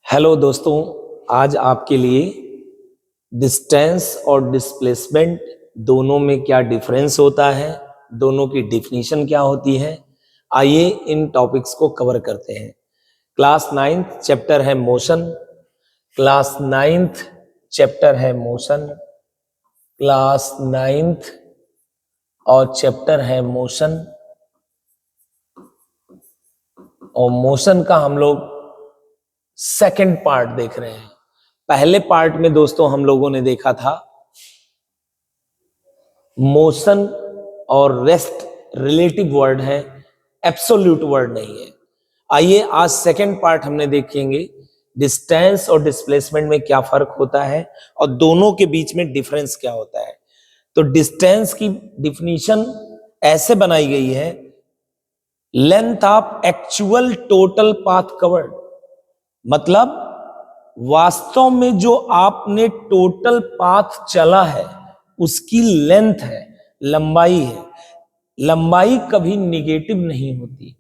Hello दोस्तों, आज आपके लिए डिस्टेंस और डिस्प्लेसमेंट दोनों में क्या डिफरेंस होता है, दोनों की डिफिनीशन क्या होती है, आइए इन टॉपिक्स को कवर करते हैं। क्लास 9th चैप्टर है मोशन। क्लास 9th चैप्टर है मोशन। क्लास 9th और चैप्टर है मोशन। और मोशन का हम लोग सेकंड पार्ट देख रहे हैं। पहले पार्ट में दोस्तों हम लोगों ने देखा था मोशन और रेस्ट रिलेटिव वर्ड है, एब्सोल्यूट वर्ड नहीं है। आइए आज सेकंड पार्ट हमने देखेंगे डिस्टेंस और डिस्प्लेसमेंट में क्या फर्क होता है और दोनों के बीच में डिफरेंस क्या होता है। तो डिस्टेंस की डिफिनीशन ऐसे बनाई गई है, length of actual total path covered, मतलब वास्तव में जो आपने टोटल पाथ चला है उसकी लेंथ है, लंबाई है। लंबाई कभी निगेटिव नहीं होती,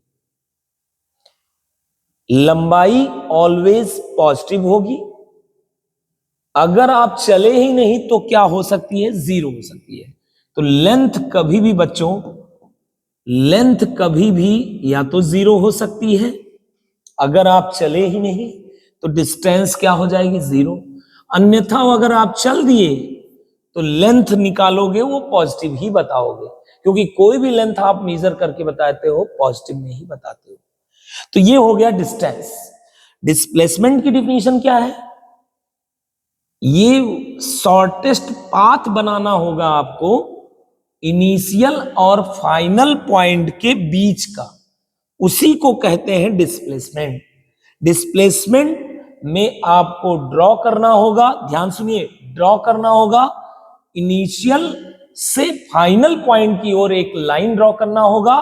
लंबाई ऑलवेज पॉजिटिव होगी। अगर आप चले ही नहीं तो क्या हो सकती है, जीरो हो सकती है। तो लेंथ कभी भी बच्चों, लेंथ कभी भी या तो जीरो हो सकती है, अगर आप चले ही नहीं तो डिस्टेंस क्या हो जाएगी, जीरो। अन्यथा अगर आप चल दिए तो लेंथ निकालोगे वो पॉजिटिव ही बताओगे, क्योंकि कोई भी लेंथ आप मेजर करके बताते हो पॉजिटिव में ही बताते हो। तो ये हो गया डिस्टेंस। डिस्प्लेसमेंट की डिफिनीशन क्या है, ये शॉर्टेस्ट पाथ बनाना होगा आपको इनिशियल और फाइनल पॉइंट के बीच का, उसी को कहते हैं डिस्प्लेसमेंट। डिस्प्लेसमेंट में आपको ड्रॉ करना होगा, ध्यान सुनिए, ड्रॉ करना होगा इनिशियल से फाइनल पॉइंट की ओर एक लाइन ड्रॉ करना होगा।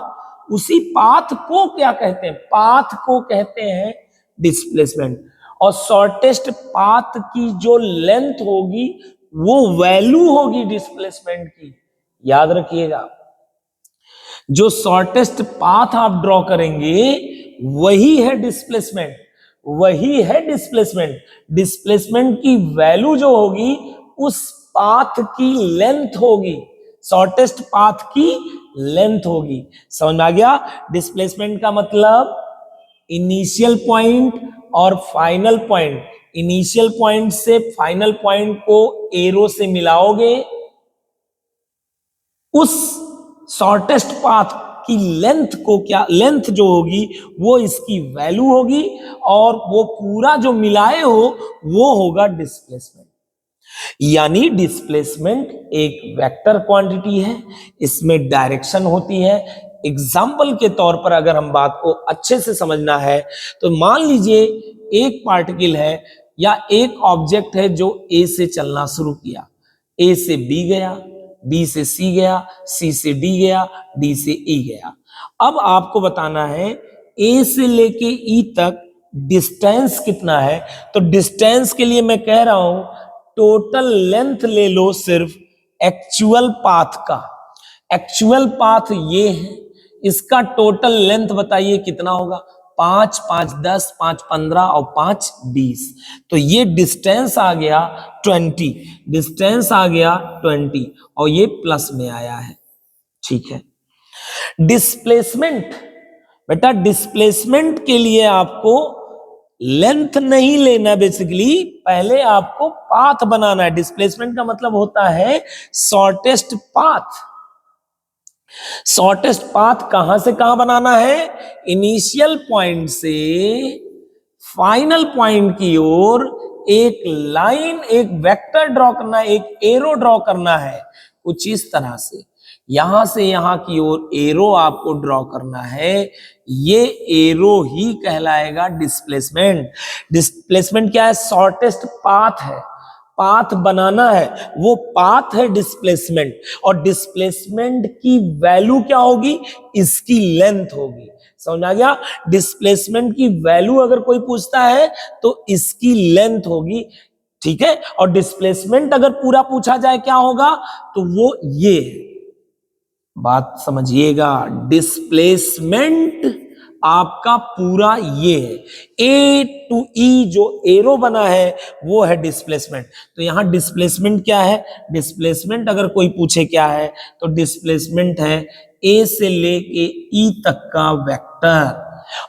उसी पाथ को क्या कहते हैं, पाथ को कहते हैं डिस्प्लेसमेंट। और शॉर्टेस्ट पाथ की जो लेंथ होगी वो वैल्यू होगी डिस्प्लेसमेंट की, याद रखिएगा। जो शॉर्टेस्ट पाथ आप ड्रॉ करेंगे वही है डिस्प्लेसमेंट, वही है डिस्प्लेसमेंट। डिस्प्लेसमेंट की वैल्यू जो होगी उस पाथ की लेंथ होगी, शॉर्टेस्ट पाथ की लेंथ होगी। समझ आ गया? डिस्प्लेसमेंट का मतलब इनिशियल पॉइंट और फाइनल पॉइंट, इनिशियल पॉइंट से फाइनल पॉइंट को एरो से मिलाओगे, उस शॉर्टेस्ट पाथ की लेंथ को क्या, लेंथ जो होगी वो इसकी वैल्यू होगी, और वो पूरा जो मिलाए हो वो होगा डिस्प्लेसमेंट। यानी डिस्प्लेसमेंट एक वेक्टर क्वांटिटी है, इसमें डायरेक्शन होती है। एग्जाम्पल के तौर पर अगर हम बात को अच्छे से समझना है तो मान लीजिए एक पार्टिकल है या एक ऑब्जेक्ट है जो ए से चलना शुरू किया, ए से बी गया, बी से सी गया, सी से डी गया, डी से ई गया। अब आपको बताना है ए से लेके ई तक डिस्टेंस कितना है। तो डिस्टेंस के लिए मैं कह रहा हूं टोटल लेंथ ले लो सिर्फ एक्चुअल पाथ का। एक्चुअल पाथ ये है, इसका टोटल लेंथ बताइए कितना होगा, 5, 5, 10, 5, 15 और 5, 20। तो ये डिस्टेंस आ गया 20, डिस्टेंस आ गया 20 और ये प्लस में आया है, ठीक है। डिस्प्लेसमेंट, बेटा डिस्प्लेसमेंट के लिए आपको लेंथ नहीं लेना, बेसिकली पहले आपको पाथ बनाना है। डिस्प्लेसमेंट का मतलब होता है शॉर्टेस्ट पाथ। शॉर्टेस्ट पाथ कहां से कहां बनाना है, इनिशियल पॉइंट से फाइनल पॉइंट की ओर एक लाइन, एक वेक्टर ड्रॉ करना है, एक एरो ड्रॉ करना है, कुछ इस तरह से। यहां से यहां की ओर एरो आपको ड्रॉ करना है, ये एरो ही कहलाएगा डिस्प्लेसमेंट। डिस्प्लेसमेंट क्या है, शॉर्टेस्ट पाथ है, पाथ बनाना है, वो पाथ है डिस्प्लेसमेंट। और डिस्प्लेसमेंट की वैल्यू क्या होगी, इसकी लेंथ होगी। समझ आ गया? डिस्प्लेसमेंट की वैल्यू अगर कोई पूछता है तो इसकी लेंथ होगी, ठीक है। और डिस्प्लेसमेंट अगर पूरा पूछा जाए क्या होगा तो वो ये है, बात समझिएगा। डिस्प्लेसमेंट आपका पूरा ये है, ए टू ई जो एरो बना है वो है डिस्प्लेसमेंट। तो यहां डिस्प्लेसमेंट क्या है? डिस्प्लेसमेंट अगर कोई पूछे क्या है तो डिस्प्लेसमेंट है ए से लेके ई तक का वेक्टर।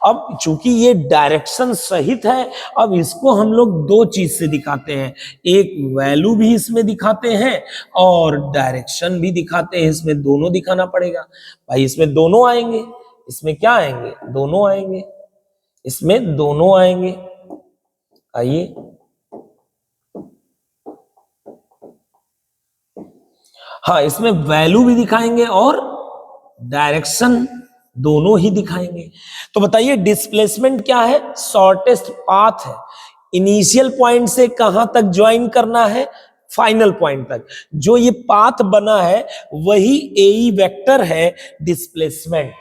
अब चूंकि ये डायरेक्शन सहित है, अब इसको हम लोग दो चीज से दिखाते हैं, एक वैल्यू भी इसमें दिखाते हैं और डायरेक्शन भी दिखाते हैं। इसमें दोनों दिखाना पड़ेगा भाई, इसमें दोनों आएंगे। इसमें क्या आएंगे? दोनों आएंगे, इसमें दोनों आएंगे। आइए, हाँ, इसमें वैल्यू भी दिखाएंगे और डायरेक्शन दोनों ही दिखाएंगे। तो बताइए डिस्प्लेसमेंट क्या है? शॉर्टेस्ट पाथ है, इनिशियल पॉइंट से कहां तक ज्वाइन करना है? फाइनल पॉइंट तक। जो ये पाथ बना है वही एई वेक्टर है डिस्प्लेसमेंट।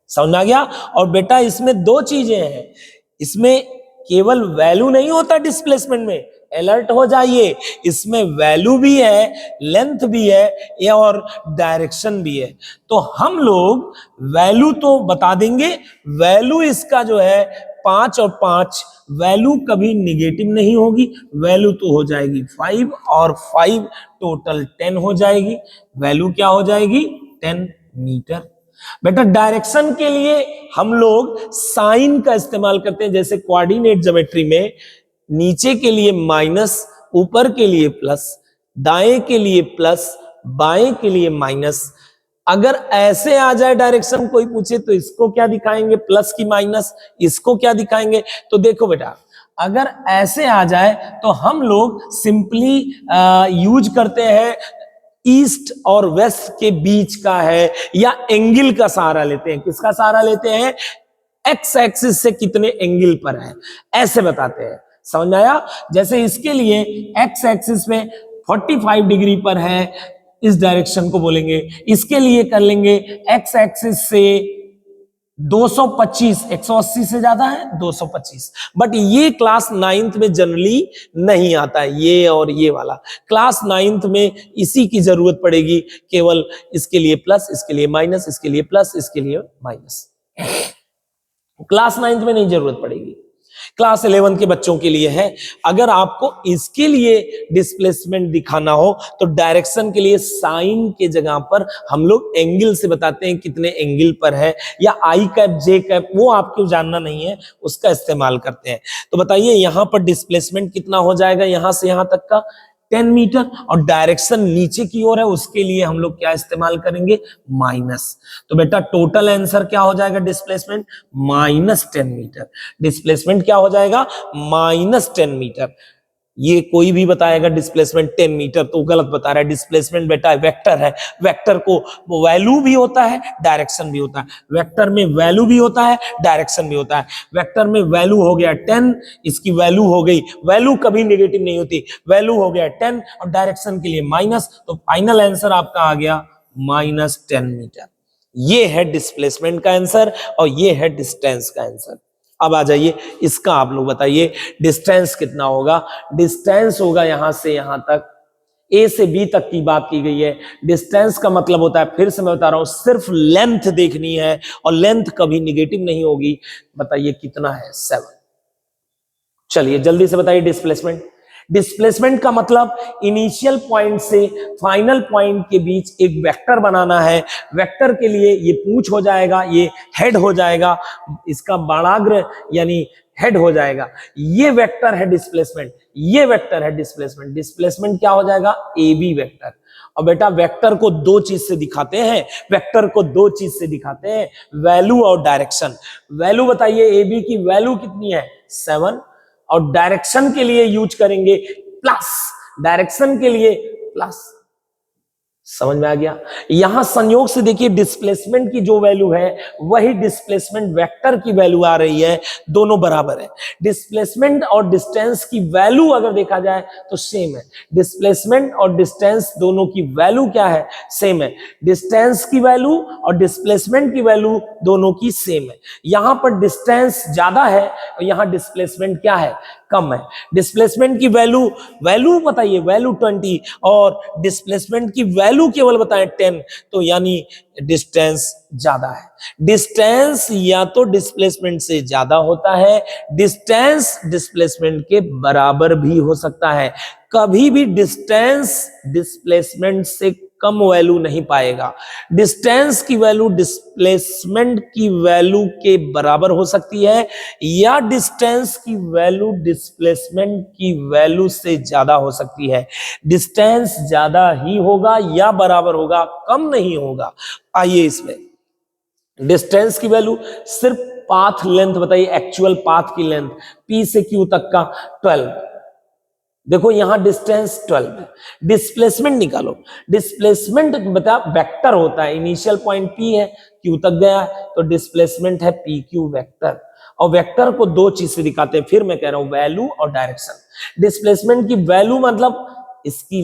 समझ आ गया? और बेटा इसमें दो चीजें हैं, इसमें केवल वैल्यू नहीं होता डिस्प्लेसमेंट में, अलर्ट हो जाइए, इसमें वैल्यू भी है, लेंथ भी है और डायरेक्शन भी है। तो हम लोग वैल्यू तो बता देंगे, वैल्यू इसका जो है 5 और 5, वैल्यू कभी निगेटिव नहीं होगी, वैल्यू तो हो जाएगी 5 और 5 टोटल 10 हो जाएगी। वैल्यू क्या हो जाएगी? 10 मीटर। बेटा डायरेक्शन के लिए हम लोग साइन का इस्तेमाल करते हैं, जैसे कोऑर्डिनेट ज्योमेट्री में नीचे के लिए माइनस, ऊपर के लिए प्लस, दाएं के लिए प्लस, बाएं के लिए माइनस। अगर ऐसे आ जाए डायरेक्शन कोई पूछे तो इसको क्या दिखाएंगे? प्लस की माइनस। इसको क्या दिखाएंगे? तो देखो बेटा, अगर ऐसे आ जाए तो हम लोग सिंपली यूज करते हैं ईस्ट और वेस्ट के बीच का है, या एंगल का सहारा लेते हैं। किसका सहारा लेते हैं? एक्स एक्सिस से कितने एंगल पर है, ऐसे बताते हैं। समझ आया? जैसे इसके लिए एक्स एक्सिस में 45 डिग्री पर है, इस डायरेक्शन को बोलेंगे। इसके लिए कर लेंगे एक्स एक्सिस से 225, 180 से ज्यादा है 225। बट ये क्लास 9th में जनरली नहीं आता है, ये और ये वाला। क्लास 9th में इसी की जरूरत पड़ेगी, केवल इसके लिए प्लस, इसके लिए माइनस, इसके लिए प्लस, इसके लिए माइनस। क्लास 9th में नहीं जरूरत पड़ेगी, क्लास 11 के बच्चों के लिए है। अगर आपको इसके लिए डिस्प्लेसमेंट दिखाना हो तो डायरेक्शन के लिए साइन के जगह पर हम लोग एंगल से बताते हैं कितने एंगल पर है, या आई कैप जे कैप, वो आपको जानना नहीं है, उसका इस्तेमाल करते हैं। तो बताइए यहां पर डिस्प्लेसमेंट कितना हो जाएगा? यहां से यहां तक का 10 मीटर, और डायरेक्शन नीचे की ओर है, उसके लिए हम लोग क्या इस्तेमाल करेंगे? माइनस। तो बेटा टोटल आंसर क्या हो जाएगा? Displacement -10 metre. डिस्प्लेसमेंट क्या हो जाएगा? -10 मीटर। ये कोई भी बताएगा डिस्प्लेसमेंट 10 मीटर तो गलत बता रहा है। डिस्प्लेसमेंट बेटा वेक्टर है, वेक्टर को वैल्यू भी होता है, डायरेक्शन भी होता है। वेक्टर में वैल्यू भी होता है, डायरेक्शन भी होता है। वेक्टर में वैल्यू हो गया 10, इसकी वैल्यू हो गई, वैल्यू कभी नेगेटिव नहीं होती, वैल्यू हो गया 10 और डायरेक्शन के लिए माइनस, तो फाइनल आंसर आपका आ गया -10 मीटर। ये है डिस्प्लेसमेंट का आंसर और ये है डिस्टेंस का आंसर। अब आ जाइए इसका, आप लोग बताइए डिस्टेंस कितना होगा? डिस्टेंस होगा यहां से यहां तक, ए से बी तक की बात की गई है। डिस्टेंस का मतलब होता है, फिर से मैं बता रहा हूं, सिर्फ लेंथ देखनी है और लेंथ कभी निगेटिव नहीं होगी। बताइए कितना है? 7। चलिए जल्दी से बताइए डिस्प्लेसमेंट। डिस्प्लेसमेंट का मतलब इनिशियल पॉइंट से फाइनल पॉइंट के बीच एक वेक्टर बनाना है। वेक्टर के लिए ये पूंछ हो जाएगा, ये हेड हो जाएगा, इसका बाणाग्र यानी हेड हो जाएगा। ये वेक्टर है डिस्प्लेसमेंट, ये वेक्टर है डिस्प्लेसमेंट। डिस्प्लेसमेंट क्या हो जाएगा? A B vector. और बेटा वेक्टर को दो चीज से दिखाते हैं, वेक्टर को दो चीज से दिखाते हैं, वैल्यू और डायरेक्शन। वैल्यू बताइए, ए बी की वैल्यू कितनी है? 7। और डायरेक्शन के लिए यूज करेंगे प्लस, डायरेक्शन के लिए प्लस। समझ में आ गया? यहां संयोग से देखिए डिस्प्लेसमेंट की जो वैल्यू है वही डिस्प्लेसमेंट वेक्टर की वैल्यू आ रही है, दोनों बराबर है। डिस्प्लेसमेंट और डिस्टेंस की वैल्यू अगर देखा जाए तो सेम है। डिस्प्लेसमेंट और डिस्टेंस दोनों की वैल्यू क्या है? सेम है। डिस्टेंस की वैल्यू और डिस्प्लेसमेंट की वैल्यू दोनों की सेम है। यहां पर डिस्टेंस ज्यादा है और यहां डिस्प्लेसमेंट क्या है? कम है। डिस्प्लेसमेंट की वैल्यू बताइए, वैल्यू 20 और डिस्प्लेसमेंट की वैल्यू वैल्यू केवल बताएं 10, तो यानी डिस्टेंस ज्यादा है। डिस्टेंस या तो डिस्प्लेसमेंट से ज्यादा होता है, डिस्टेंस डिस्प्लेसमेंट के बराबर भी हो सकता है। कभी भी डिस्टेंस डिस्प्लेसमेंट से कम वैल्यू नहीं पाएगा। डिस्टेंस की वैल्यू डिस्प्लेसमेंट की वैल्यू के बराबर हो सकती है, या डिस्टेंस की वैल्यू डिस्प्लेसमेंट की वैल्यू से ज्यादा हो सकती है। डिस्टेंस ज्यादा ही होगा या बराबर होगा, कम नहीं होगा। आइए इसमें डिस्टेंस की वैल्यू सिर्फ पाथ लेंथ बताइए, एक्चुअल पाथ की लेंथ P से Q तक का 12। देखो यहां डिस्टेंस 12 है, डिस्प्लेसमेंट निकालो। डिस्प्लेसमेंट बता वेक्टर होता है, इनिशियल पॉइंट P है, Q तक गया है, तो डिस्प्लेसमेंट है PQ वेक्टर। और वेक्टर को दो चीज से दिखाते हैं, फिर मैं कह रहा हूं वैल्यू और डायरेक्शन। डिस्प्लेसमेंट की वैल्यू मतलब इसकी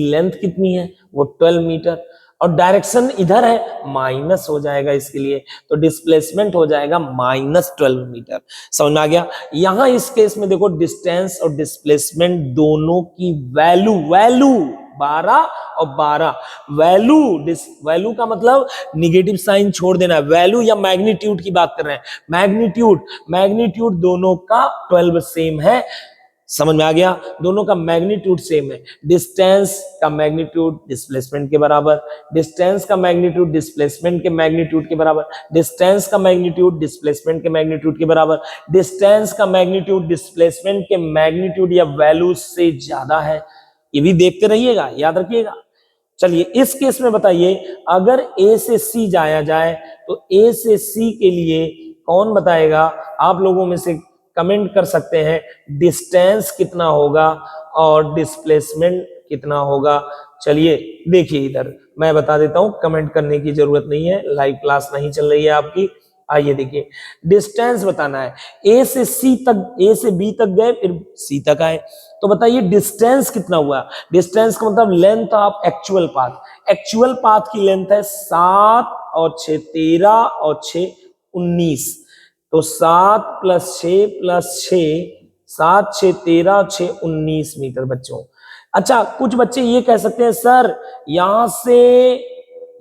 लेंथ कितनी है, वो 12 मीटर, और डायरेक्शन इधर है, माइनस हो जाएगा इसके लिए, तो डिस्प्लेसमेंट हो जाएगा -12 मीटर। समझ में आ गया। यहां इस केस में देखो डिस्टेंस और डिस्प्लेसमेंट दोनों की वैल्यू 12 और 12, वैल्यू का मतलब निगेटिव साइन छोड़ देना है, वैल्यू या मैग्नीट्यूड की बात कर रहे हैं। मैग्नीट्यूड दोनों का 12 सेम है। समझ में आ गया, दोनों का मैग्नीट्यूड सेम है। डिस्टेंस का मैग्नीट्यूड डिस्प्लेसमेंट के बराबर, डिस्टेंस का मैग्नीट्यूड डिस्प्लेसमेंट के मैग्नीट्यूड के बराबर, डिस्टेंस का मैग्नीट्यूड डिस्प्लेसमेंट के मैग्नीट्यूड के बराबर, डिस्टेंस का मैग्नीट्यूड डिस्प्लेसमेंट के मैग्नीट्यूड या वैल्यू से ज्यादा है। ये भी देखते रहिएगा, याद रखिएगा। चलिए इस केस में बताइए, अगर A से C जाया जाए तो A से C के लिए कौन बताएगा? आप लोगों में से कमेंट कर सकते हैं डिस्टेंस कितना होगा और डिस्प्लेसमेंट कितना होगा। चलिए देखिए, इधर मैं बता देता हूं, कमेंट करने की जरूरत नहीं है, लाइव क्लास नहीं चल रही है आपकी। आइए देखिए, डिस्टेंस बताना है। A से B तक गए, फिर C तक आए, तो बताइए डिस्टेंस कितना हुआ। डिस्टेंस का मतलब length of actual path. Actual path की लेंथ है 7 और 6 13 और 6 19, तो 7 + 6 + 6, 7 6 13 6 19 मीटर बच्चों। अच्छा, कुछ बच्चे ये कह सकते हैं सर यहां से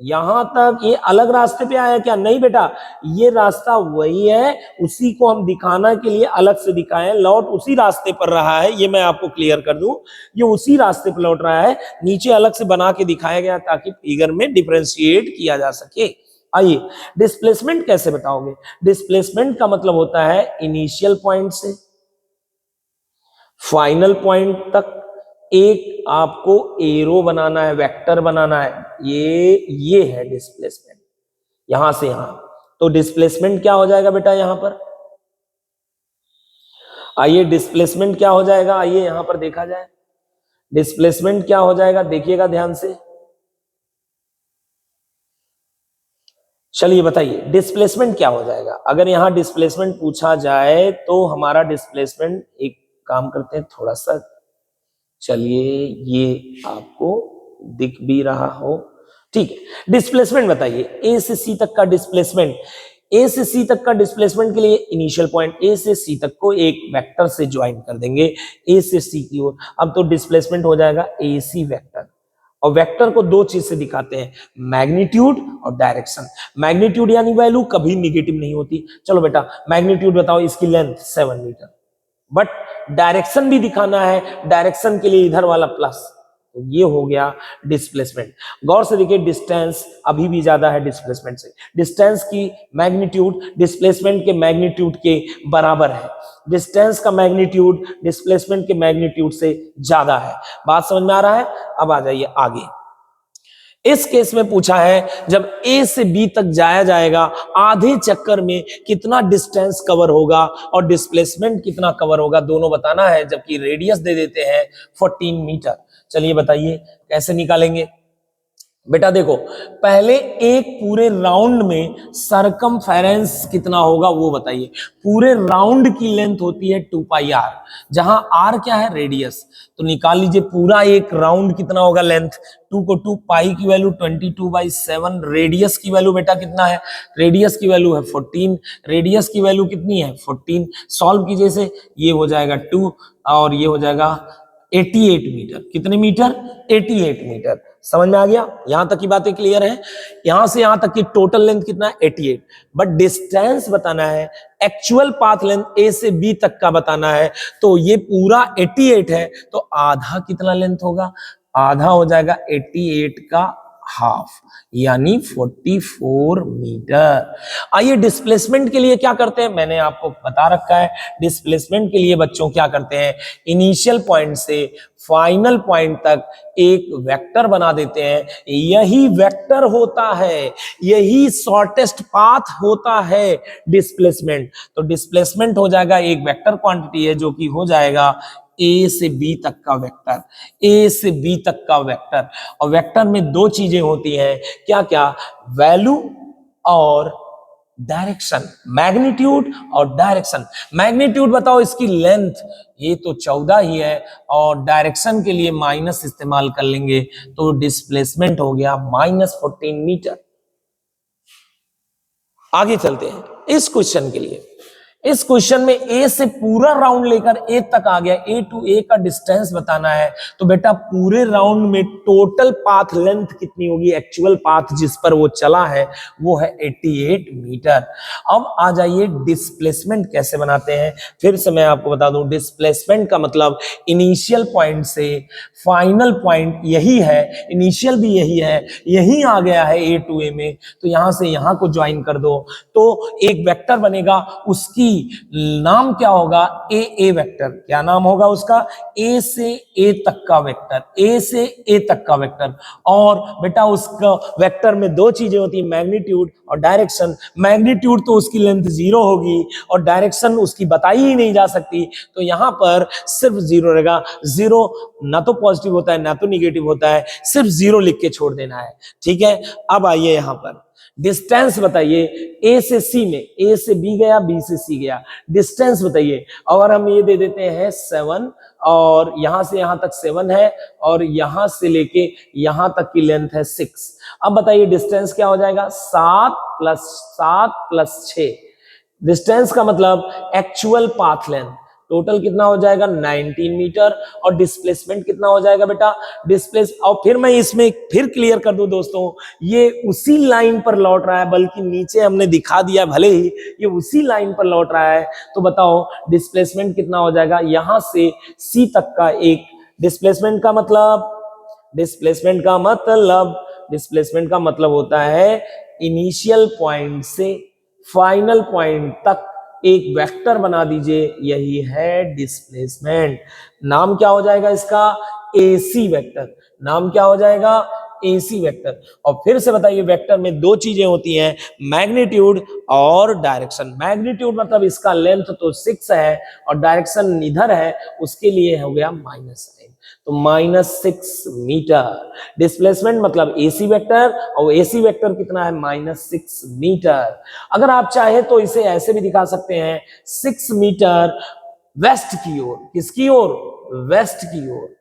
यहां तक ये अलग रास्ते पे आया क्या? नहीं बेटा, ये रास्ता वही है, उसी को हम दिखाने के लिए अलग से दिखाएं। लौट उसी रास्ते पर रहा है, ये मैं आपको क्लियर कर दूं, ये उसी रास्ते पर लौट रहा है, नीचे अलग से बना के दिखाया गया ताकि फिगर में डिफरेंशिएट किया जा सके। आइए डिस्प्लेसमेंट कैसे बताओगे? डिस्प्लेसमेंट का मतलब होता है इनिशियल पॉइंट से फाइनल पॉइंट तक एक आपको एरो बनाना है, वेक्टर बनाना है, ये है डिस्प्लेसमेंट, यहां से यहां। तो डिस्प्लेसमेंट क्या हो जाएगा बेटा यहां पर? आइए डिस्प्लेसमेंट क्या हो जाएगा, आइए यहां पर देखा जाए। डिस्प्लेसमेंट क्या हो जाएगा, देखिएगा ध्यान से। चलिए बताइए डिस्प्लेसमेंट क्या हो जाएगा। अगर यहां डिस्प्लेसमेंट पूछा जाए तो हमारा डिस्प्लेसमेंट, एक काम करते हैं थोड़ा सा, चलिए ये आपको दिख भी रहा हो, ठीक है। डिस्प्लेसमेंट बताइए, ए से सी तक का डिस्प्लेसमेंट। ए से सी तक का डिस्प्लेसमेंट के लिए इनिशियल पॉइंट ए से सी तक को एक वेक्टर से ज्वाइन कर देंगे, ए से सी की ओर। अब तो डिस्प्लेसमेंट हो जाएगा ए सी वेक्टर, और वेक्टर को दो चीज से दिखाते हैं, मैग्नीट्यूड और डायरेक्शन। मैग्नीट्यूड यानी वैल्यू कभी निगेटिव नहीं होती। चलो बेटा मैग्नीट्यूड बताओ, इसकी लेंथ 7 मीटर, बट डायरेक्शन भी दिखाना है, डायरेक्शन के लिए इधर वाला प्लस, तो ये हो गया डिस्प्लेसमेंट। गौर से देखिए, डिस्टेंस अभी भी ज्यादा है डिस्प्लेसमेंट से। डिस्टेंस की मैग्नीट्यूड डिस्प्लेसमेंट के मैग्नीट्यूड के बराबर है, डिस्टेंस का मैग्नीट्यूड डिस्प्लेसमेंट के मैग्नीट्यूड से ज्यादा है। बात समझ में आ रहा है? अब आ जाइए आगे। इस केस में पूछा है जब A से B तक जाया जाएगा, आधे चक्कर में कितना डिस्टेंस कवर होगा और डिस्प्लेसमेंट कितना कवर होगा, दोनों बताना है, जबकि रेडियस दे देते हैं 14 मीटर। चलिए बताइए कैसे निकालेंगे। बेटा देखो, पहले एक पूरे राउंड में सरकमफेरेंस कितना होगा वो बताइए। पूरे राउंड की लेंथ होती है 2πr, जहां r क्या है? रेडियस। तो निकाल लीजिए पूरा एक राउंड कितना होगा लेंथ। 2 को 2, पाई की वैल्यू 22/7, रेडियस की वैल्यू बेटा कितना है? रेडियस की वैल्यू है 14, रेडियस की वैल्यू कितनी है? 14। सॉल्व कीजिए से, ये हो जाएगा 2 और ये हो जाएगा 88 मीटर। कितने मीटर? 88 मीटर। समझ में आ गया? यहां तक की बातें क्लियर है? यहां से यहां तक की टोटल लेंथ कितना है? 88। बट डिस्टेंस बताना है, एक्चुअल पाथ लेंथ ए से बी तक का बताना है, तो ये पूरा 88 है, तो आधा कितना लेंथ होगा? आधा हो जाएगा 88 का हाफ, यानी 44 मीटर। आइए डिस्प्लेसमेंट के लिए क्या करते हैं, मैंने आपको बता रखा है। डिस्प्लेसमेंट के लिए बच्चों क्या करते हैं, इनिशियल पॉइंट से फाइनल पॉइंट तक एक वेक्टर बना देते हैं। यही वेक्टर होता है, यही शॉर्टेस्ट पाथ होता है डिस्प्लेसमेंट। तो डिस्प्लेसमेंट हो जाएगा एक वेक्टर क्वांटिटी है, जो कि हो जाएगा ए से बी तक का वेक्टर, ए से बी तक का वेक्टर। और वेक्टर में दो चीजें होती हैं, क्या क्या? वैल्यू और डायरेक्शन, मैग्नीट्यूड और डायरेक्शन। मैग्नीट्यूड बताओ इसकी लेंथ, ये तो 14 ही है, और डायरेक्शन के लिए माइनस इस्तेमाल कर लेंगे, तो डिस्प्लेसमेंट हो गया -14 मीटर। आगे चलते हैं इस क्वेश्चन के लिए। इस क्वेश्चन में ए से पूरा राउंड लेकर ए तक आ गया, ए टू ए का डिस्टेंस बताना है। तो बेटा पूरे राउंड में टोटल पाथ लेंथ कितनी होगी? एक्चुअल पाथ जिस पर वो चला है वो है 88 मीटर। अब आ जाइए डिस्प्लेसमेंट कैसे बनाते हैं। फिर से मैं आपको बता दूं, डिस्प्लेसमेंट का मतलब इनिशियल पॉइंट से फाइनल पॉइंट यही है, इनिशियल भी यही है, यही आ गया है ए टू ए में, तो यहां से यहां को ज्वाइन कर दो, तो एक वेक्टर बनेगा, उसकी नाम क्या होगा? ए वेक्टर। क्या नाम होगा उसका? ए से ए तक का वेक्टर, ए से ए तक का वेक्टर। और बेटा उसका वेक्टर में दो चीजें होती है, मैग्नीट्यूड और डायरेक्शन। मैग्नीट्यूड तो उसकी लेंथ 0 होगी और डायरेक्शन उसकी बताई ही नहीं जा सकती, तो यहां पर सिर्फ 0 रहेगा। 0 ना तो पॉजिटिव होता है ना तो निगेटिव होता है, सिर्फ 0 लिख के छोड़ देना है। ठीक है, अब आइए यहां पर डिस्टेंस बताइए। ए से सी में, ए से बी गया, बी से सी गया, डिस्टेंस बताइए। और हम ये दे देते हैं 7, और यहां से यहां तक 7 है, और यहां से लेके यहां तक की लेंथ है 6। अब बताइए डिस्टेंस क्या हो जाएगा? 7 + 6। डिस्टेंस का मतलब एक्चुअल पाथ लेंथ, टोटल कितना हो जाएगा? 19 मीटर। और डिस्प्लेसमेंट कितना हो जाएगा बेटा? और फिर मैं इसमें फिर क्लियर कर दूं दोस्तों, ये उसी लाइन पर लौट रहा है, बल्कि नीचे हमने दिखा दिया, भले ही ये उसी लाइन पर लौट रहा है। तो बताओ डिस्प्लेसमेंट कितना हो जाएगा? यहां से सी तक का एक डिस्प्लेसमेंट का मतलब, डिस्प्लेसमेंट का मतलब होता है इनिशियल पॉइंट से फाइनल पॉइंट तक एक वेक्टर बना दीजिए, यही है डिस्प्लेसमेंट। नाम क्या हो जाएगा इसका? AC vector. नाम क्या हो जाएगा? AC vector. और फिर से बताइए, वेक्टर में दो चीजें होती हैं, मैग्नीट्यूड और डायरेक्शन। मैग्नीट्यूड मतलब इसका लेंथ तो 6 है और डायरेक्शन इधर है, उसके लिए हो गया माइनस साइन, तो -6 मीटर। डिस्प्लेसमेंट मतलब एसी वेक्टर, और एसी वेक्टर कितना है? -6 मीटर। अगर आप चाहे तो इसे ऐसे भी दिखा सकते हैं, 6 मीटर वेस्ट की ओर। किसकी ओर? वेस्ट की ओर।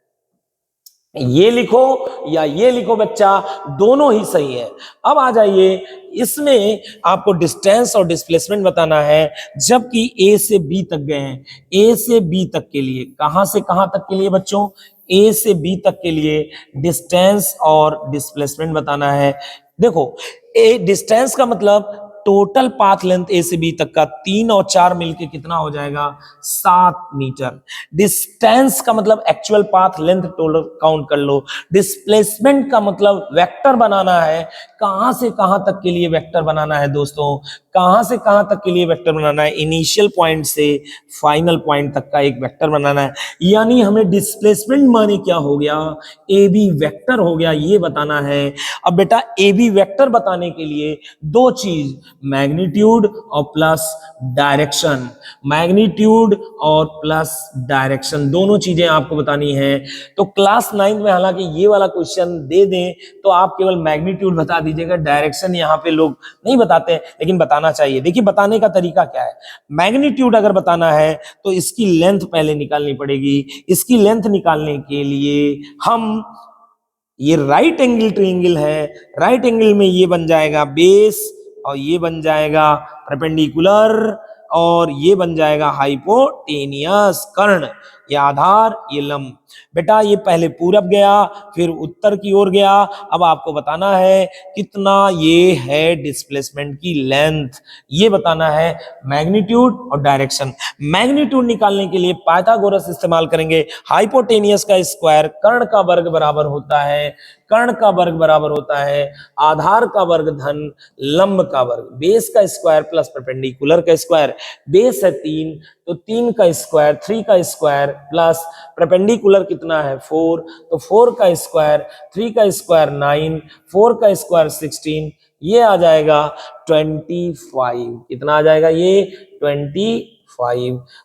ये लिखो या ये लिखो बच्चा, दोनों ही सही है। अब आ जाइए, इसमें आपको डिस्टेंस और डिस्प्लेसमेंट बताना है, जबकि ए से बी तक गए हैं। ए से बी तक के लिए, कहां से कहां तक के लिए बच्चों? ए से बी तक के लिए डिस्टेंस और डिस्प्लेसमेंट बताना है। देखो, ए डिस्टेंस का मतलब टोटल पाथ लेंथ ए से बी तक का, 3 और 4 मिलके कितना हो जाएगा? 7 मीटर। डिस्टेंस का मतलब actual path length total count कर लो। डिस्प्लेसमेंट का मतलब वेक्टर बनाना है, कहां से कहां तक के लिए वेक्टर बनाना है दोस्तों? कहां से कहां तक के लिए वेक्टर बनाना है? इनिशियल पॉइंट से फाइनल पॉइंट तक का एक वेक्टर बनाना है। यानी हमें डिस्प्लेसमेंट माने क्या हो गया? ए बी वेक्टर हो गया, ये बताना है। अब बेटा ए बी वेक्टर बताने के लिए दो चीज, मैग्नीट्यूड और प्लस डायरेक्शन। मैग्नीट्यूड और प्लस डायरेक्शन दोनों चीजें आपको बतानी है। तो क्लास 9 में हालांकि ये वाला क्वेश्चन दे दें तो आप केवल मैग्नीट्यूड बता दीजिएगा, डायरेक्शन यहाँ पे लोग नहीं बताते, लेकिन बताना चाहिए। देखिए बताने का तरीका क्या है। मैग्नीट्यूड अगर बताना है तो इसकी लेंथ पहले निकालनी पड़ेगी। इसकी लेंथ निकालने के लिए हम, ये राइट एंगल ट्रायंगल है, राइट एंगल में ये बन जाएगा बेस और ये बन जाएगा परपेंडिकुलर, और ये बन जाएगा हाइपोटेनियस कर्ण, ये आधार ये लंब। बेटा ये पहले पूरब गया फिर उत्तर की ओर गया, अब आपको बताना है कितना ये है डिस्प्लेसमेंट की लेंथ, ये बताना है मैग्नीट्यूड और डायरेक्शन। मैग्नीट्यूड निकालने के लिए पाइथागोरस इस्तेमाल करेंगे। हाइपोटेनियस का स्क्वायर कर्ण का वर्ग बराबर होता है, कर्ण का वर्ग बराबर होता है आधार का वर्ग धन लंब का वर्ग, बेस का स्क्वायर प्लस परपेंडिकुलर का स्क्वायर, बेस है 3 तो 3 का स्क्वायर 3 का स्क्वायर प्लस परपेंडिकुलर कितना है 4 तो 4 का स्क्वायर 3 का स्क्वायर 9 4 का स्क्वायर 16, ये आ जाएगा 25। कितना आ जाएगा ये 25।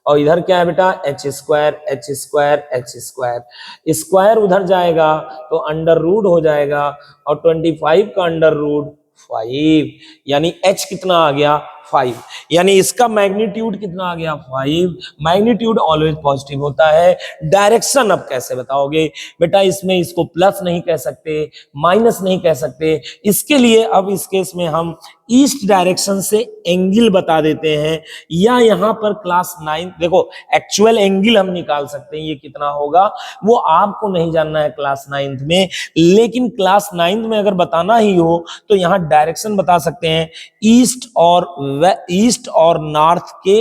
और इधर क्या है बेटा H square H square H square, square उधर जाएगा तो अंडर रूट हो जाएगा और 25 का अंडर रूट 5, यानी h कितना आ गया 5, यानी इसका मैग्नीट्यूड कितना आ गया 5। मैग्नीट्यूड ऑलवेज पॉजिटिव होता है। डायरेक्शन अब कैसे बताओगे बेटा, इसमें इसको प्लस नहीं कह सकते माइनस नहीं कह सकते, इसके लिए अब इस केस में हम ईस्ट डायरेक्शन से एंगल बता देते हैं, या यहां पर क्लास 9 देखो एक्चुअल एंगल हम निकाल सकते हैं, ये कितना होगा वो आपको नहीं जानना है क्लास 9th में, लेकिन क्लास 9th में अगर बताना ही हो तो यहां डायरेक्शन बता सकते हैं ईस्ट और नॉर्थ के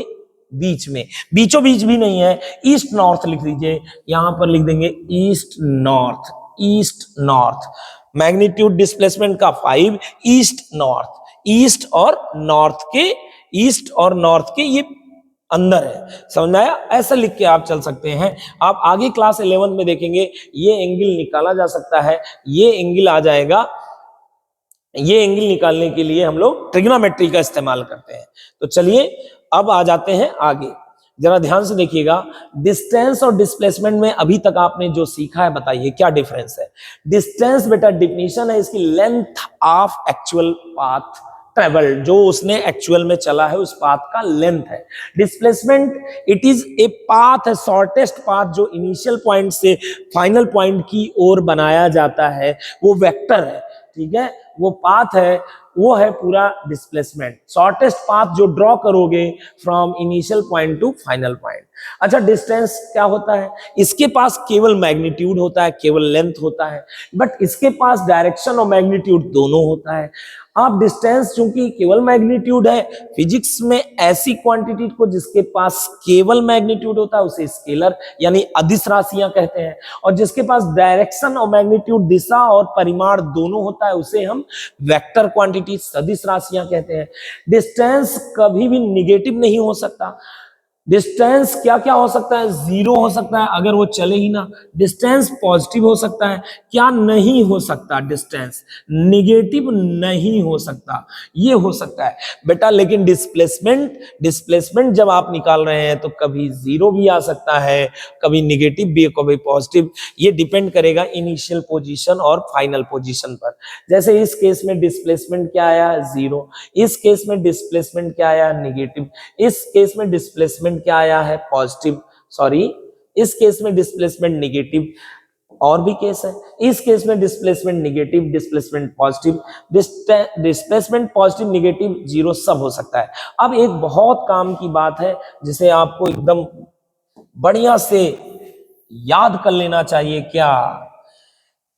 बीच में, बीचों बीच भी नहीं है, ईस्ट नॉर्थ लिख लीजिए, यहां पर लिख देंगे east north, east north. Magnitude displacement का 5, ईस्ट नॉर्थ, ईस्ट और नॉर्थ के ये अंदर है, समझ में आया? ऐसा लिख के आप चल सकते हैं। आप आगे क्लास 11 में देखेंगे ये एंगल निकाला जा सकता है, ये एंगल आ जाएगा, ये एंगल निकालने के लिए हम लोग ट्रिग्नोमेट्री का इस्तेमाल करते हैं। तो चलिए अब आ जाते हैं आगे, जरा ध्यान से देखिएगा। डिस्टेंस और डिस्प्लेसमेंट में अभी तक आपने जो सीखा है बताइए क्या डिफरेंस है। डिस्टेंस बेटा डेफिनेशन है इसकी length of actual path travel, जो उसने एक्चुअल में चला है उस पाथ का लेंथ है। Displacement it is a path है, शॉर्टेस्ट पाथ जो इनिशियल पॉइंट से फाइनल पॉइंट की ओर बनाया जाता है, वो वेक्टर है, ठीक है, वो पाथ है, वो है पूरा डिस्प्लेसमेंट। शॉर्टेस्ट पाथ जो ड्रॉ करोगे from initial point two final point. अच्छा डिस्टेंस क्या होता है, इसके पास केवल मैग्नीट्यूड होता है, केवल लेंथ होता है, बट इसके पास डायरेक्शन और मैग्नीट्यूड दोनों होता है। आप डिस्टेंस चूंकि केवल मैग्नीट्यूड है, फिजिक्स में ऐसी क्वांटिटी को जिसके पास केवल मैग्नीट्यूड होता है उसे स्केलर यानी अदिश राशियां कहते हैं, और जिसके पास डायरेक्शन और मैग्नीट्यूड दिशा और परिमाण दोनों होता है उसे हम वेक्टर क्वांटिटी सदिश राशियां कहते हैं। डिस्टेंस कभी भी निगेटिव नहीं हो सकता। डिस्टेंस क्या क्या हो सकता है, जीरो हो सकता है अगर वो चले ही ना, डिस्टेंस पॉजिटिव हो सकता है, क्या नहीं हो सकता डिस्टेंस निगेटिव नहीं हो सकता, ये हो सकता है बेटा। लेकिन डिस्प्लेसमेंट जब आप निकाल रहे हैं तो कभी जीरो भी आ सकता है, कभी निगेटिव भी, कभी पॉजिटिव, ये डिपेंड करेगा इनिशियल पोजीशन और फाइनल पोजीशन पर। जैसे इस केस में डिस्प्लेसमेंट क्या आया जीरो, इस केस में डिस्प्लेसमेंट क्या आया निगेटिव, इस केस में डिस्प्लेसमेंट क्या आया है पॉजिटिव, सॉरी इस केस में डिस्प्लेसमेंट निगेटिव, और भी केस है, इस केस में displacement negative displacement positive, displacement positive negative zero सब हो सकता है। अब एक बहुत काम की बात है जिसे आपको एकदम बढ़िया से याद कर लेना चाहिए, क्या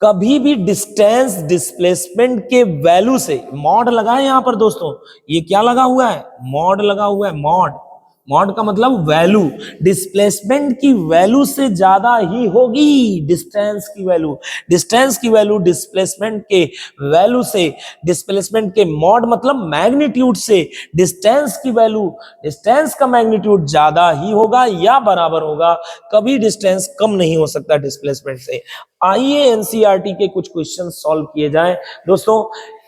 कभी भी डिस्टेंस डिस्प्लेसमेंट के वैल्यू से, मॉड लगा है यहां पर दोस्तों, ये क्या लगा हुआ है मॉड लगा हुआ है, मॉड का मतलब वैल्यू, डिस्प्लेसमेंट की वैल्यू से ज्यादा ही होगी डिस्टेंस की वैल्यू, डिस्टेंस की वैल्यू डिस्प्लेसमेंट के वैल्यू से, डिस्प्लेसमेंट के मॉड मतलब मैग्नीट्यूड से डिस्टेंस की वैल्यू, डिस्टेंस का मैग्नीट्यूड ज्यादा ही होगा या बराबर होगा, कभी डिस्टेंस कम नहीं हो सकता डिस्प्लेसमेंट से। आइए एनसीईआरटी के कुछ क्वेश्चन सॉल्व किए जाएं दोस्तों।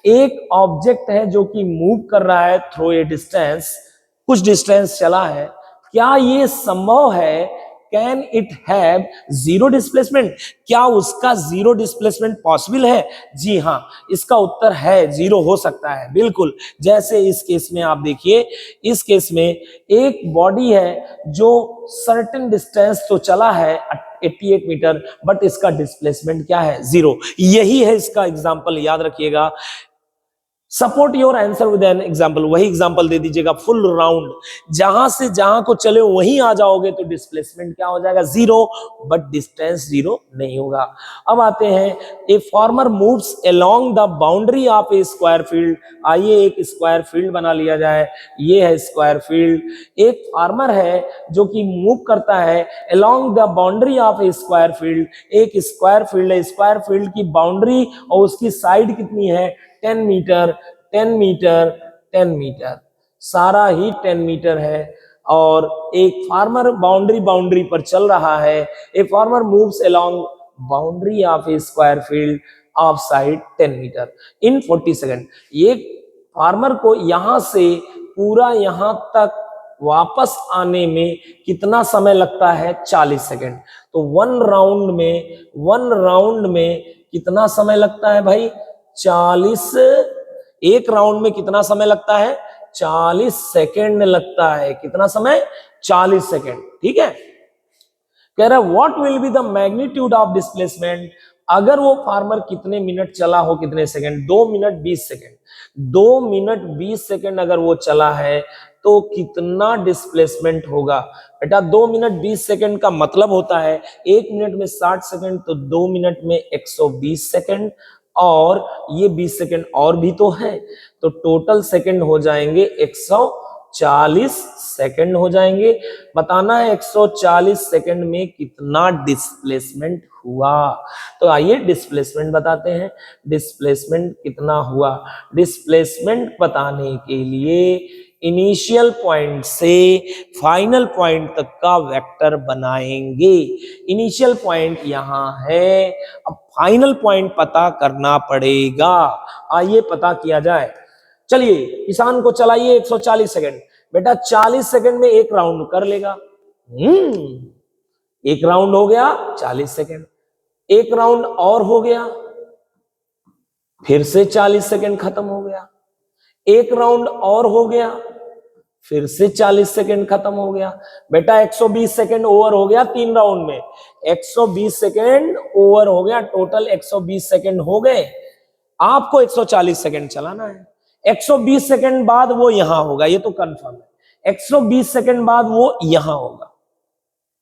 एक ऑब्जेक्ट है जो कि मूव कर रहा है थ्रू ए डिस्टेंस, कुछ डिस्टेंस चला है, क्या ये संभव है, can it have zero displacement, क्या उसका जीरो डिस्प्लेसमेंट पॉसिबल है? जी हाँ, इसका उत्तर है जीरो हो सकता है बिल्कुल। जैसे इस केस में आप देखिए, इस केस में एक बॉडी है जो सर्टेन डिस्टेंस तो चला है 88 मीटर, बट इसका डिस्प्लेसमेंट क्या है जीरो, यही है इसका एग्जांपल, याद रखिएगा। Support your answer with an example, वही एग्जाम्पल दे दीजिएगा। फुल राउंड, जहां से जहां को चले वहीं आ जाओगे तो डिस्प्लेसमेंट क्या हो जाएगा, जीरो, बट डिस्टेंस जीरो नहीं होगा। अब आते हैं, ए farmer moves along the boundary of a square field. आइए एक स्क्वायर फील्ड बना लिया जाए, ये है स्क्वायर फील्ड। एक फार्मर है जो कि मूव करता है along the boundary of a square field. एक स्क्वायर फील्ड है, स्क्वायर फील्ड की बाउंड्री और उसकी साइड कितनी है, 10 मीटर, 10 मीटर, 10 मीटर, सारा ही 10 मीटर है। और एक फार्मर बाउंड्री पर चल रहा है। A farmer moves along boundary of a square field of side 10 metre in 40 second. ये फार्मर को यहां से पूरा यहां तक वापस आने में कितना समय लगता है, 40 सेकेंड। तो वन राउंड में कितना समय लगता है भाई, 40। एक राउंड में कितना समय लगता है, 40 सेकेंड लगता है। कितना समय, 40 सेकेंड। ठीक है, कह रहा है what will be the magnitude of displacement. अगर वो फार्मर कितने मिनट चला हो, कितने second, 2 minute 20 second, 2 minute 20 second अगर वो चला है तो कितना डिस्प्लेसमेंट होगा। बेटा 2 मिनट 20 सेकेंड का मतलब होता है 1 मिनट में 60 सेकेंड, तो 2 मिनट में 120 सेकेंड, और ये 20 सेकेंड और भी तो है, तो टोटल सेकेंड हो जाएंगे 140 सेकेंड हो जाएंगे। बताना है 140 सेकेंड में कितना डिस्प्लेसमेंट हुआ। तो आइए डिस्प्लेसमेंट बताते हैं, डिस्प्लेसमेंट कितना हुआ। डिस्प्लेसमेंट बताने के लिए इनिशियल पॉइंट से फाइनल पॉइंट तक का वेक्टर बनाएंगे। इनिशियल पॉइंट यहां है, अब फाइनल पॉइंट पता करना पड़ेगा। आइए पता किया जाए। चलिए किसान को चलाइए 140 सेकेंड। बेटा 40 सेकेंड में एक राउंड कर लेगा। एक राउंड हो गया 40 सेकेंड, एक राउंड और हो गया, फिर से 40 सेकेंड खत्म हो गया, एक राउंड और हो गया, फिर से 40 सेकेंड खत्म हो गया। बेटा 120 सेकेंड ओवर हो गया 3 राउंड में, 120 सेकेंड ओवर हो गया, टोटल 120 सेकेंड हो गए। आपको 140 सेकेंड चलाना है। 120 सेकेंड बाद वो यहां होगा, ये तो कंफर्म है। 120 सेकेंड बाद वो यहां होगा।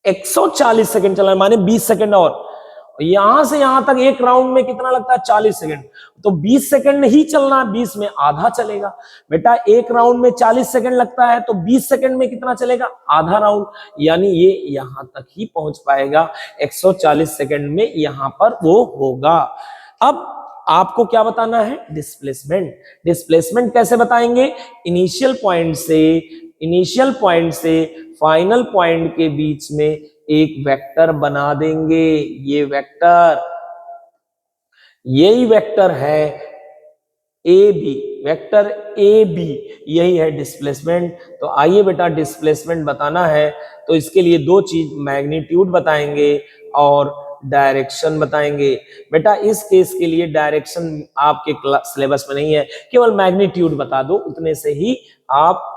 140 सेकेंड चलाना माने 20 सेकेंड और यहां से यहां तक एक राउंड में कितना लगता है, 40 सेकेंड। तो 20 सेकेंड ही चलना है, 20 में आधा चलेगा। बेटा एक राउंड में 40 सेकेंड लगता है, तो 20 सेकेंड में कितना चलेगा, आधा राउंड। यानी ये यहां तक ही पहुंच पाएगा, 140 सेकेंड में यहां पर वो होगा। अब आपको क्या बताना है, डिस्प्लेसमेंट। डिस्प्लेसमेंट कैसे बताएंगे, इनिशियल पॉइंट से फाइनल पॉइंट के बीच में एक वेक्टर बना देंगे। ये वेक्टर, यही वेक्टर है A B, vector A B, यही है डिस्प्लेसमेंट। तो आइए बेटा डिस्प्लेसमेंट बताना है, तो इसके लिए दो चीज, मैग्नीट्यूड बताएंगे और डायरेक्शन बताएंगे। बेटा इस केस के लिए डायरेक्शन आपके सिलेबस में नहीं है, केवल मैग्नीट्यूड बता दो, उतने से ही आप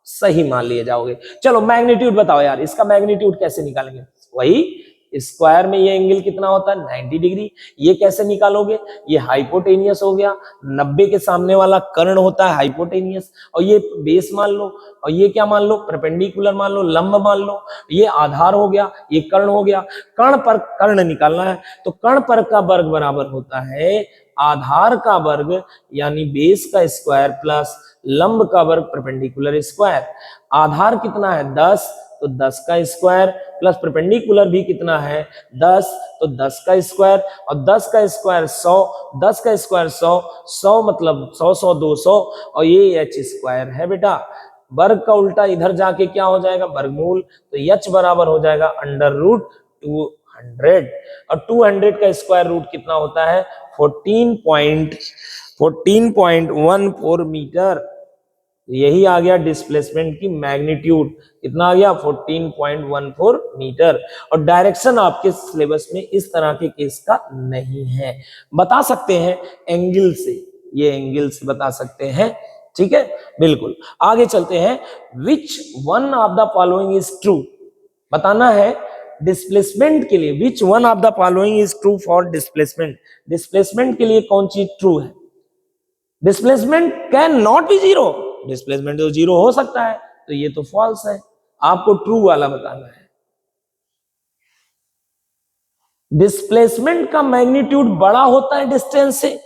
सही मान लिए जाओगे। चलो मैग्नीट्यूड बताओ यार, इसका मैग्नीट्यूड कैसे निकालेंगे। वही स्क्वायर में ये एंगल कितना होता है, 90 डिग्री। ये कैसे निकालोगे, ये हाइपोटेनियस हो गया, 90 के सामने वाला कर्ण होता है हाइपोटेनियस, और ये बेस मान लो, और ये क्या मान लो, परपेंडिकुलर मान लो, लंब मान लो। ये आधार हो गया, ये कर्ण हो गया। कर्ण पर कर्ण निकालना है, तो कर्ण पर का वर्ग बराबर होता है आधार का वर्ग यानी बेस का स्क्वायर प्लस लंब का वर्ग परपेंडिकुलर स्क्वायर। आधार कितना है 10, तो 10 का स्क्वायर प्लस परपेंडिकुलर भी कितना है 10, तो 10 का स्क्वायर, और 10 का स्क्वायर 100, 10 का स्क्वायर 100, 100 मतलब 100 100 200, और ये h स्क्वायर है। बेटा वर्ग का उल्टा इधर जाके क्या हो जाएगा, वर्गमूल। तो h बराबर हो जाएगा √200, और 200 का स्क्वायर रूट कितना होता है 14.14 मीटर। यही आ गया डिस्प्लेसमेंट की मैग्नीट्यूड, कितना आ गया 14.14 मीटर। और डायरेक्शन आपके सिलेबस में इस तरह के केस का नहीं है, बता सकते हैं एंगल से, ये एंगल से बता सकते हैं। ठीक है, बिल्कुल। आगे चलते हैं, which one of the following is true. बताना है डिस्प्लेसमेंट के लिए, which one of the following is true for displacement. Displacement के लिए कौन चीज ट्रू है, displacement can not be zero, displacement तो जीरो हो सकता है, तो ये तो फॉल्स है, आपको ट्रू वाला बताना है। डिस्प्लेसमेंट का मैग्नीट्यूड बड़ा होता है डिस्टेंस से,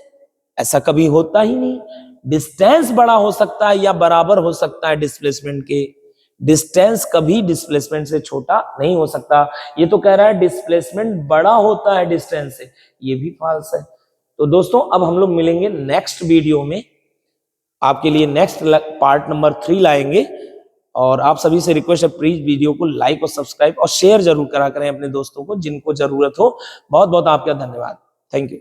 ऐसा कभी होता ही नहीं। डिस्टेंस बड़ा हो सकता है या बराबर हो सकता है डिस्प्लेसमेंट के, डिस्टेंस कभी डिस्प्लेसमेंट से छोटा नहीं हो सकता। ये तो कह रहा है डिस्प्लेसमेंट बड़ा होता है डिस्टेंस से, ये भी फॉल्स है। तो दोस्तों अब हम लोग मिलेंगे नेक्स्ट वीडियो में, आपके लिए नेक्स्ट पार्ट नंबर 3 लाएंगे। और आप सभी से रिक्वेस्ट है, प्लीज वीडियो को लाइक और सब्सक्राइब और शेयर जरूर करा करें अपने दोस्तों को जिनको जरूरत हो। बहुत बहुत आपका धन्यवाद। Thank you.